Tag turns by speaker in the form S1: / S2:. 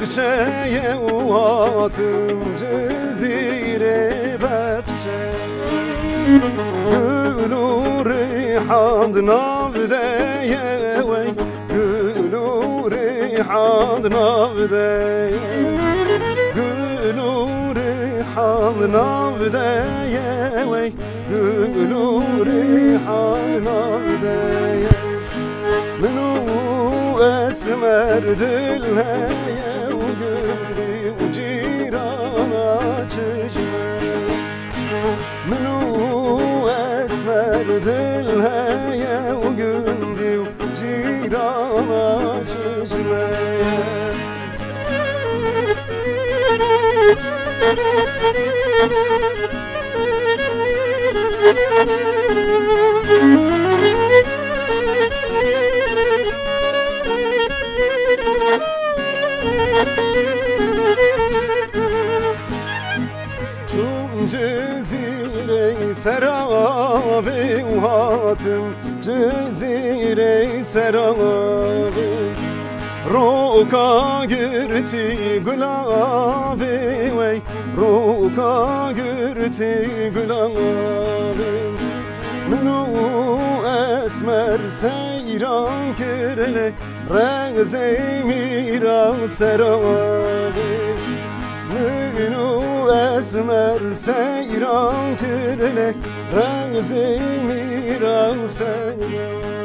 S1: نقشه واتم جزیره بخشه گل و ریحان ناوده وی گل و ریحان ناوده گل و ریحان ناوده وی گل و ریحان ناوده منو اسمر دل هی و گردی و جیرانا چشمه منو اسمر دل هی و گردی و جیرانا چشمه چون جزیره سرابی و هاتم جزیره سرابی روکا گرتی گلابی وی روکا گرتی گلابی منو اسمر سیران کرنه رغزی میرا سرابی منو اسمر سیران کرنه رغزی میرا سرابی